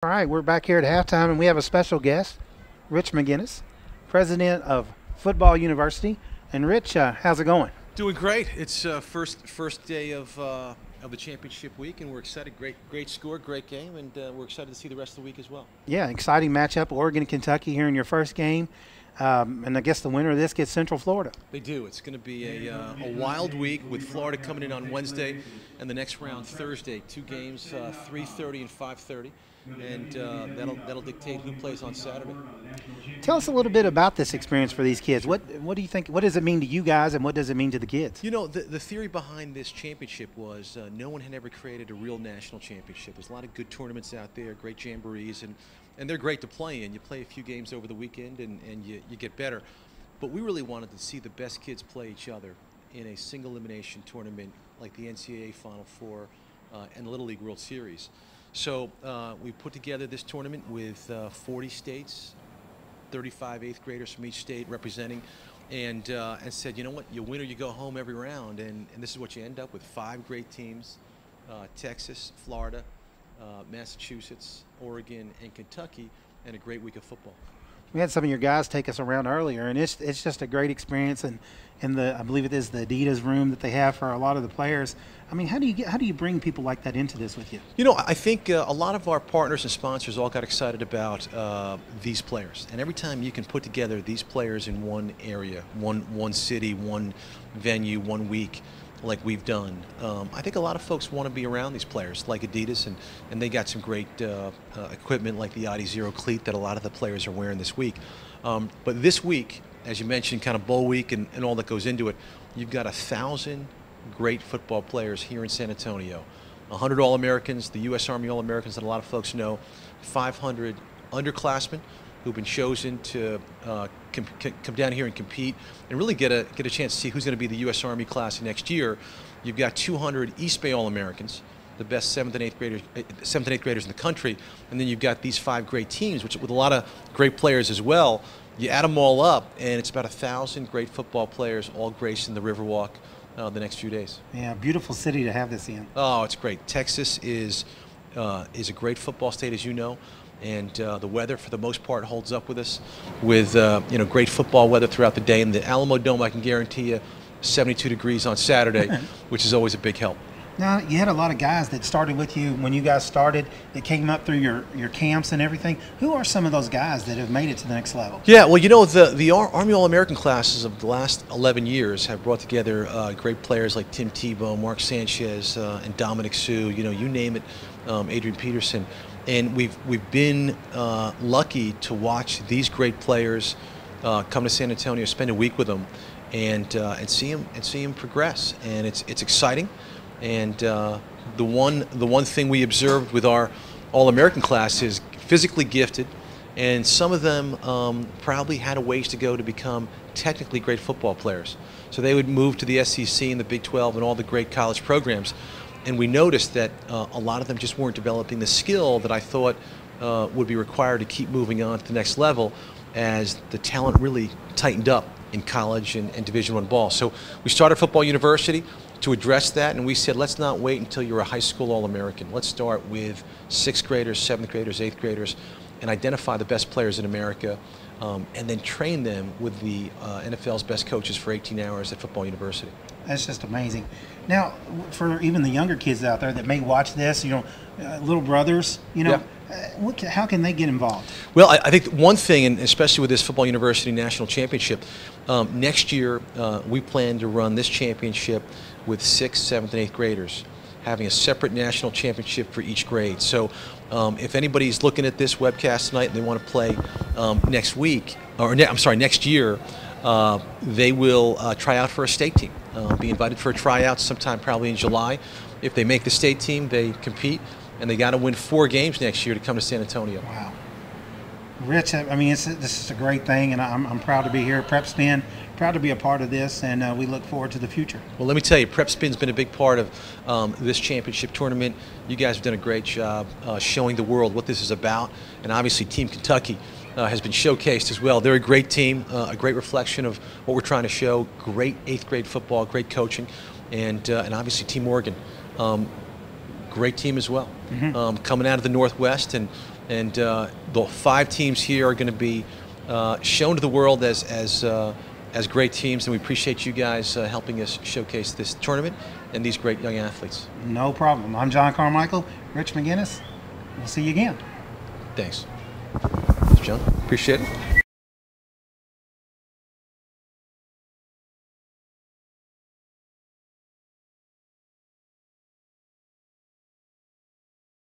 All right, we're back here at halftime, and we have a special guest, Rich McGuinness, president of Football University. And Rich, how's it going? Doing great. It's first day of the championship week, and we're excited. Great score, great game, and we're excited to see the rest of the week as well. Yeah, exciting matchup, Oregon and Kentucky here in your first game. And I guess the winner of this gets Central Florida. They do. It's going to be a wild week with Florida coming in on Wednesday, and the next round Thursday. Two games, 3:30 and 5:30. And that'll dictate who plays on Saturday. Tell us a little bit about this experience for these kids. What do you think? What does it mean to you guys, and what does it mean to the kids? You know, the theory behind this championship was no one had ever created a real national championship. There's a lot of good tournaments out there, great jamborees, and they're great to play in. You play a few games over the weekend, and you get better. But we really wanted to see the best kids play each other in a single elimination tournament like the NCAA Final Four and the Little League World Series. So we put together this tournament with 40 states, 35 eighth graders from each state representing, and said, you know what, you win or you go home every round, and this is what you end up with: 5 great teams, Texas, Florida, Massachusetts, Oregon, and Kentucky, and a great week of football. We had some of your guys take us around earlier, and it's just a great experience. And in the, I believe it is the Adidas room that they have for a lot of the players. I mean, how do you bring people like that into this with you? You know, I think a lot of our partners and sponsors all got excited about these players, and every time you can put together these players in one area, one city, one venue, 1 week, like we've done, I think a lot of folks want to be around these players like Adidas, and they got some great equipment like the Adi Zero cleat that a lot of the players are wearing this week. But this week, as you mentioned, kind of bowl week and all that goes into it, you've got 1,000 great football players here in San Antonio. 100 All-Americans, the U.S. Army All-Americans that a lot of folks know, 500 underclassmen who've been chosen to come down here and compete and really get a chance to see who's going to be the U.S. Army class next year. You've got 200 East Bay All-Americans, the best 7th and 8th graders in the country, and then you've got these 5 great teams, which with a lot of great players as well. You add them all up, and it's about 1,000 great football players all gracing the Riverwalk the next few days. Yeah, beautiful city to have this in. Oh, it's great. Texas is a great football state, as you know. And the weather, for the most part, holds up with us with great football weather throughout the day. And the Alamo Dome, I can guarantee you, 72 degrees on Saturday, which is always a big help. Now, you had a lot of guys that started with you when you guys started, that came up through your camps and everything. Who are some of those guys that have made it to the next level? Yeah, well, you know, the Army All-American classes of the last 11 years have brought together great players like Tim Tebow, Mark Sanchez, and Dominic Sue, you name it, Adrian Peterson. And we've been lucky to watch these great players come to San Antonio, spend a week with them, and see them progress. And it's exciting. And the one thing we observed with our All-American class is physically gifted, and some of them probably had a ways to go to become technically great football players. So they would move to the SEC and the Big 12 and all the great college programs. And we noticed that a lot of them just weren't developing the skill that I thought would be required to keep moving on to the next level as the talent really tightened up in college and Division I ball. So we started Football University to address that, and we said, let's not wait until you're a high school All-American. Let's start with 6th graders, 7th graders, 8th graders, and identify the best players in America, and then train them with the NFL's best coaches for 18 hours at Football University. That's just amazing. Now, for even the younger kids out there that may watch this, little brothers, Yeah. How can they get involved? Well, I think one thing, and especially with this Football University National Championship, next year we plan to run this championship with 6th, 7th, and 8th graders, having a separate national championship for each grade. So if anybody's looking at this webcast tonight and they want to play next year, they will try out for a state team, be invited for a tryout sometime probably in July. If they make the state team, they compete, and they got to win 4 games next year to come to San Antonio. Wow. Rich, I mean, this is a great thing, and I'm proud to be here at PrepSpin, proud to be a part of this, and we look forward to the future. Well, let me tell you, PrepSpin's been a big part of this championship tournament. You guys have done a great job showing the world what this is about, and obviously Team Kentucky has been showcased as well. They're a great team, a great reflection of what we're trying to show. Great 8th grade football, great coaching, and obviously Team Oregon. Great team as well, coming out of the Northwest, and and the 5 teams here are going to be shown to the world as great teams, and we appreciate you guys helping us showcase this tournament and these great young athletes. No problem. I'm John Carmichael, Rich McGuinness. We'll see you again. Thanks. Thanks, John. Appreciate it.